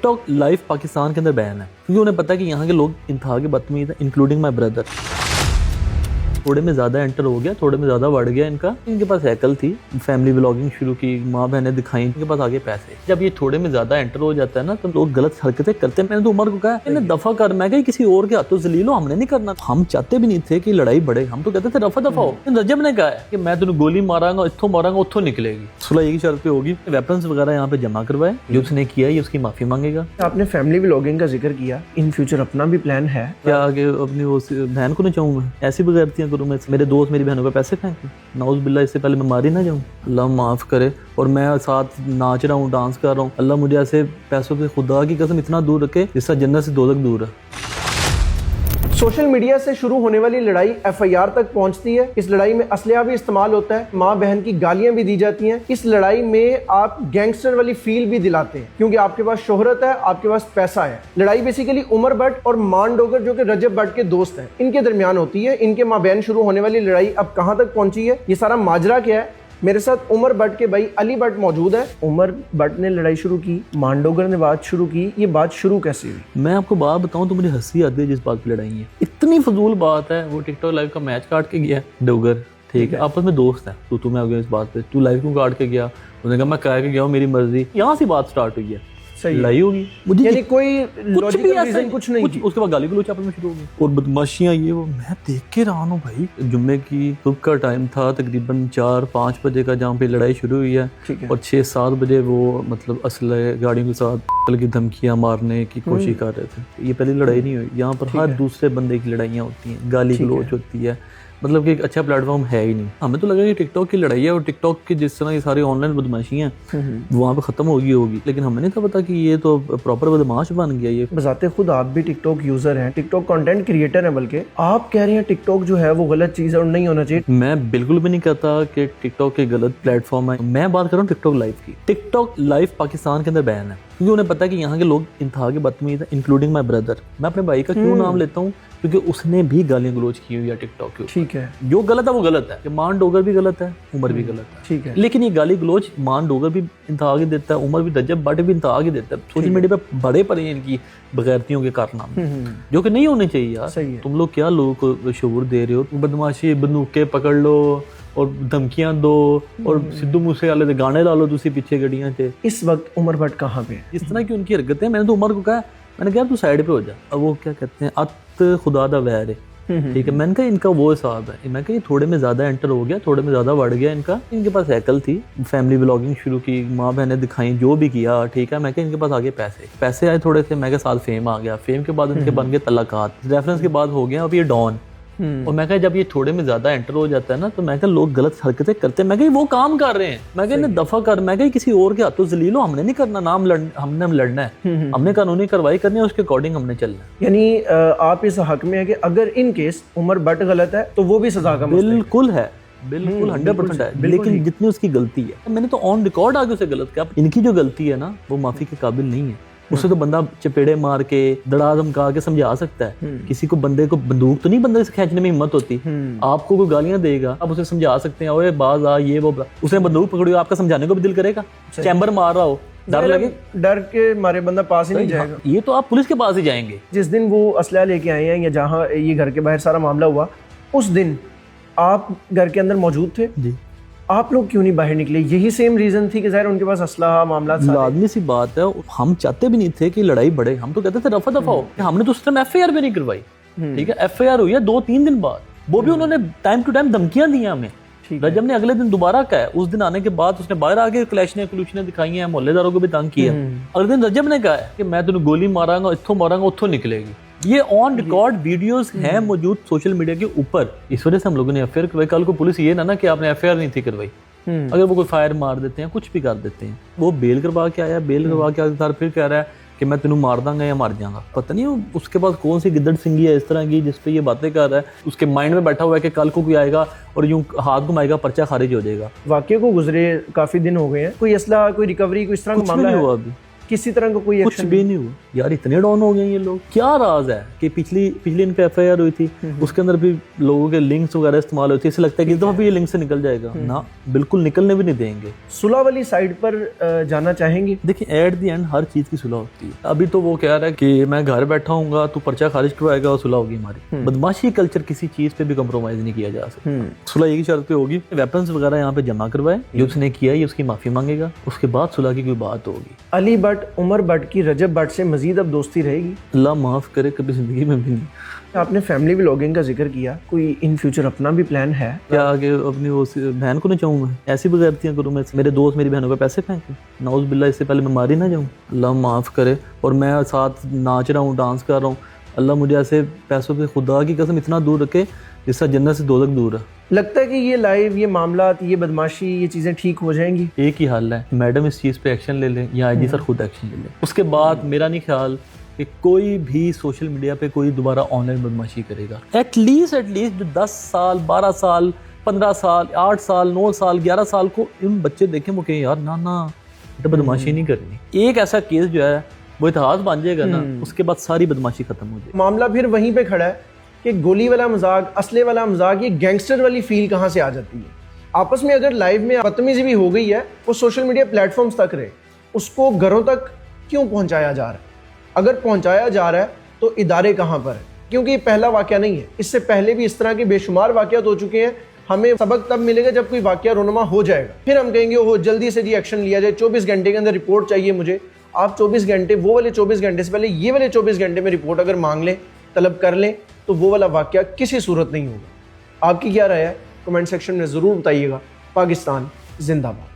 TikTok live Pakistan के अंदर ban है क्योंकि उन्हें पता है कि यहाँ के लोग इंतहा के बदतमीज हैं, इंक्लूडिंग माई ब्रदर। थोड़े में ज़्यादा एंटर हो गया, थोड़े में ज़्यादा बढ़ गया इनका। इनके पास हैकल थी, फैमिली व्लॉगिंग शुरू की, माँ बहनें दिखाई, इनके पास आगे पैसे। जब ये थोड़े में ज़्यादा एंटर हो जाता है ना तो लोग गलत हरकतें करते हैं। मैंने तो उमर को कहा इन्हें दफ़ा कर, मैं कहा किसी और के हाथों जलील हो, हमने नहीं करना। हम चाहते भी नहीं थे कि लड़ाई बढ़े, हम तो कहते थे रफा दफा हो। रजब ने कहा है कि मैं तुझे गोली मारांगा, इत्थों मारांगा, उत्थों निकलेगी। सुलह यही शर्त पे होगी। वेपन्स वगैरह यहाँ पे जमा करवाए, जो उसने किया ये उसकी माफी मांगेगा। आपने फैमिली व्लॉगिंग का जिक्र किया, इन फ्यूचर अपना भी प्लान है क्या? आगे अपनी वो बहन को नहीं चाहूँ मैं, ऐसी बगैरतियाँ करूँ मैं, मेरे दोस्त मेरी बहनों पे पैसे खाएंगे, नाउज़ बिल्लाह, इससे पहले मैं मारी ना जाऊँ। अल्लाह माफ़ करे। और मैं साथ नाच रहा हूँ, डांस कर रहा हूँ, अल्लाह मुझे ऐसे पैसों से खुदा की कसम इतना दूर रखे जिससे जन्नत से दोज़ख दूर है। सोशल मीडिया से शुरू होने वाली लड़ाई एफआईआर तक पहुंचती है। इस लड़ाई में असलहा भी इस्तेमाल होता है, माँ बहन की गालियां भी दी जाती हैं। इस लड़ाई में आप गैंगस्टर वाली फील भी दिलाते हैं क्योंकि आपके पास शोहरत है, आपके पास पैसा है। लड़ाई बेसिकली उमर भट्ट और मान डोगर जो कि रजब भट्ट के दोस्त हैं, इनके दरमियान होती है। इनके माँ बहन शुरू होने वाली लड़ाई अब कहाँ तक पहुंची है, ये सारा माजरा क्या है। मेरे साथ उमर भट्ट के भाई अली भट्ट मौजूद है। उमर भट्ट ने लड़ाई शुरू की, मांडोगर ने बात शुरू की, ये बात शुरू कैसे हुई? मैं आपको बात बताऊं तो मुझे हंसी आती है जिस बात की लड़ाई है। इतनी फजूल बात है। वो टिकटॉक लाइव का मैच काट के गया डोगर, ठीक है, आपस में दोस्त है, तो तुम्हें आ गया इस बात पे, तू लाइव क्यों काट के गया? उसने कहा मैं कह के गया हूँ, मेरी मर्जी। यहाँ से बात स्टार्ट हुई है, लड़ाई होगी। मुझे यानी कोई लॉजिकल रीजन कुछ नहीं थी। उसके बाद गाली गलौच आपस में शुरू हो गई और बदमाशियां ये वो। मैं देख के रहा हूँ भाई, जुम्मे की सुबह का टाइम था, तकरीबन 4-5 बजे का, जहाँ पे लड़ाई शुरू हुई है। और 6-7 बजे वो मतलब असले गाड़ियों के साथ की धमकियां मारने की कोशिश कर रहे थे। ये पहली लड़ाई नहीं हुई, यहाँ पर हर दूसरे बंदे की लड़ाइयाँ होती हैं, गाली गलौच होती है, मतलब कि एक अच्छा प्लेटफॉर्म है ही नहीं। हमें तो लगा कि टिकटॉक की लड़ाई है और टिकटॉक की जिस तरह ये सारी ऑनलाइन बदमाशियां वहाँ पे खत्म होगी, लेकिन हमें नहीं था पता कि ये तो प्रॉपर बदमाश बन गया। ये बजाते खुद आप भी टिकटॉक यूजर हैं, टिकटॉक कंटेंट क्रिएटर हैं, बल्कि आप कह रहे हैं टिकटॉक जो है वो गलत चीज है और नहीं होना चाहिए। मैं बिल्कुल भी नहीं कहता कि टिकटॉक एक गलत प्लेटफॉर्म है। मैं बात कर रहा हूँ टिकटॉक लाइव की। टिकटॉक लाइव पाकिस्तान के अंदर बैन है क्योंकि उन्हें पता है कि यहाँ के लोग इंतहा के बदतमीज हैं, इंक्लूडिंग माई ब्रदर। मैं अपने भाई का क्यों नाम लेता हूँ? क्योंकि उसने भी गालियां गलोच की हुई है टिकटॉक के ऊपर। ठीक है, जो गलत है वो गलत है। मान डोगर भी गलत है, उमर भी गलत है, ठीक है, लेकिन ये गाली गलोच मान डोगर भी इंतहा के देता है, उमर भी, रजब भट्ट भी इंतहा के देता है। सोशल मीडिया पे बड़े पड़े हैं इनकी बगैरतियों के कारनामे, जो कि नहीं होने चाहिए यार। सही है। तुम लोग क्या लोगों को शऊर दे रहे हो? बदमाशी, बंदूकें पकड़ लो और धमकियां दो और सिद्धू मूसेवाले दे गाने ला लो तुसी पीछे गड्डियां च। इस वक्त उमर भट्ट कहाँ पे? इस तरह की उनकी हरकतें। मैंने तो उमर को कहा, मैंने कहा तू साइड पे हो जा। अब वो क्या कहते हैं, अत खुदा दा वैर है, ठीक है। मैंने कहा इनका वो हिसाब है। मैं कहा ये थोड़े में ज्यादा एंटर हो गया, थोड़े में ज्यादा बढ़ गया इनका। इनके पास हैकल थी, फैमिली व्लॉगिंग शुरू की, माँ बहनें दिखाई, जो भी किया, ठीक है। मैं कहा इनके पास आगे पैसे आए थोड़े से, मैं कहा साथ फेम आ गया, फेम के बाद इनके बन गए तलाकात, रेफरेंस के बाद हो गया अब ये डॉन। और मैं कहा जब ये थोड़े में ज्यादा एंटर हो जाता है ना तो मैं कहा लोग गलत हरकतें करते हैं। मैं कहा वो काम कर रहे हैं, मैं कहा इन्हें दफा कर, मैं कहा किसी और के हाथों जलील हो, हमने नहीं करना। हमने लड़ना है, हमने कानूनी कार्रवाई करनी है, उसके अकॉर्डिंग हमने चलना है। यानी आप इस हक में है कि अगर इन केस उमर भट्ट गलत है तो वो भी सजा का बिल्कुल है, बिल्कुल 100% है, लेकिन जितनी उसकी गलती है, मैंने तो ऑन रिकॉर्ड आगे उसे गलत किया। इनकी जो गलती है ना वो माफी के काबिल नहीं है। उसे तो बंदा चपेड़े मार के, दड़ा धमका के समझा सकता है। किसी को बंदे को बंदूक तो नहीं बंदे से खींचने में हिम्मत होती। आपको कोई गालियां देगा, आप उसे समझा सकते हैं, ओए बाज आ, ये वो। उसने बंदूक पकड़ी हो, आपका समझाने को भी दिल करेगा? चैम्बर मार रहा हो, डर लगे, डर के मारे बंदा पास ही नहीं जाएगा। ये तो आप पुलिस के पास ही जाएंगे। जिस दिन वो असला लेके आए हैं या जहाँ ये घर के बाहर सारा मामला हुआ, उस दिन आप घर के अंदर मौजूद थे जी। आप लोग क्यों नहीं बाहर निकले? यही सेम रीजन थी कि ज़ाहिर उनके पास असला मामला था। लाजमी सी बात है, हम चाहते भी नहीं थे कि लड़ाई बढ़े, हम तो कहते थे रफा दफा हो। हमने तो उस टाइम एफआईआर भी नहीं करवाई, ठीक है। एफआईआर हुई है 2-3 दिन बाद, वो भी उन्होंने टाइम टू टाइम धमकियां दी हमें। रजब ने अगले दिन दोबारा कहा, उस दिन आने के बाद उसने बाहर आके क्लैशनें दिखाई हैं, मोहल्लेदारों को भी तंग किया। अगले दिन रजब ने कहा कि मैं तुझे गोली मारांगा, इत्थों मारांगा, उत्थों निकलेगी। ये ऑन रिकॉर्ड वीडियोस हैं मौजूद सोशल मीडिया के ऊपर। इस वजह से हम लोगों ने एफआईआर करवाई। कल को पुलिस ये ना कि आपने एफआईआर नहीं थी करवाई, अगर वो कोई फायर मार देते हैं, कुछ भी कर देते हैं। वो बेल करवा के आया, बेल करवा के आया, फिर कह रहा है कि मैं तेनू मार दूंगा या मर जाऊंगा। पता नहीं उसके पास कौन सी गिद्दड़ सिंगी है इस तरह की जिसपे ये बातें कर रहा है। उसके माइंड में बैठा हुआ है कि कल को कोई आएगा और यूं हाथ घुमाएगा, पर्चा खारिज हो जाएगा। वाकये को गुजरे काफी दिन हो गए हैं, कोई असला, कोई रिकवरी, कोई इस तरह का मामला नहीं हुआ अभी। किसी तरह का कोई कुछ एक्शन भी नहीं हुआ यार, इतने डाउन हो गए ये लोग। क्या राज है कि पिछली इन पे एफआईआर हुई थी, उसके अंदर भी लोगों के लिंक्स वगैरह इस्तेमाल होती है, ऐसे लगता है कि इस दफा भी ये लिंक से निकल जाएगा ना, बिल्कुल निकलने भी नहीं देंगे। सुलह वाली साइड पर जाना चाहेंगे? देखिए एट द एंड हर चीज की सुलह होती है। अभी तो वो कह रहा है कि मैं घर बैठा हूँगा, तू पर्चा खारिज करवाएगा और सुलह होगी हमारी। बदमाशी कल्चर किसी चीज पे भी कम्प्रोमाइज नहीं किया जा सकता। सुलह एक ही शर्त पे होगी, वेपन्स वगैरह यहाँ पे जमा करवाए, ये उसने किया ये उसकी माफी मांगेगा, उसके बाद सुलह की कोई बात होगी। अली भट्ट, उमर भट्ट की रजब भट्ट से मजीद अब दोस्ती रहेगी? अल्लाह माफ करे, कभी जिंदगी में भी नहीं। आपने फैमिली व्लॉगिंग का जिक्र किया, कोई इन फ्यूचर अपना भी प्लान है? क्या आगे अपनी वो बहन को नहीं चाहूँ मैं, ऐसी बगैरतियाँ करूँ मैं, मेरे दोस्त मेरी बहनों पे पैसे फेंके, नाउज़ बिल्लाह, इससे पहले मैं मारी ना जाऊँ। अल्लाह माफ़ करे। और मैं साथ नाच रहा हूँ, डांस कर रहा हूँ, अल्लाह मुझे ऐसे पैसों पे खुदा की कसम इतना दूर रखे जिससे जन्नत से दोज़ख दूर है। लगता है कि ये लाइव, ये मामलात, ये बदमाशी, ये चीज़ें ठीक हो जाएंगी? एक ही हल है, मैडम इस चीज़ पे एक्शन ले लें या आईजी सर खुद एक्शन ले लें। उसके बाद मेरा नहीं ख्याल कि कोई भी सोशल मीडिया पे कोई दोबारा ऑनलाइन बदमाशी करेगा। एटलीस्ट जो 10 साल 12 साल 15 साल 8 साल 9 साल 11 साल को इन बच्चे देखें, वो कहें यार ना ना तो बदमाशी नहीं करनी। एक ऐसा केस जो है वो इतिहास बन जाएगा ना, उसके बाद सारी बदमाशी खत्म हो जाएगी। मामला फिर वहीं पे खड़ा है कि गोली वाला मजाक, असले वाला मजाक, ये गैंगस्टर वाली फील कहाँ से आ जाती है? आपस में अगर लाइव में बदतमीजी भी हो गई है, वो सोशल मीडिया प्लेटफॉर्म्स तक रहे, उसको घरों तक क्यों पहुंचाया जा रहा है? अगर पहुंचाया जा रहा है तो इदारे कहाँ पर है? क्योंकि ये पहला वाकया नहीं है, इससे पहले भी इस तरह के बेशुमार वाकयात हो चुके हैं। हमें सबक तब मिलेगा जब कोई वाकया रोनुमा हो जाएगा, फिर हम कहेंगे ओहो जल्दी से जी एक्शन लिया जाए, 24 घंटे के अंदर रिपोर्ट चाहिए मुझे। आप 24 घंटे, वो वाले 24 घंटे से पहले ये वाले 24 घंटे में रिपोर्ट अगर मांग लें, तलब कर लें, तो वो वाला वाकया किसी सूरत नहीं होगा। आपकी क्या राय है? कमेंट सेक्शन में ज़रूर बताइएगा। पाकिस्तान जिंदाबाद।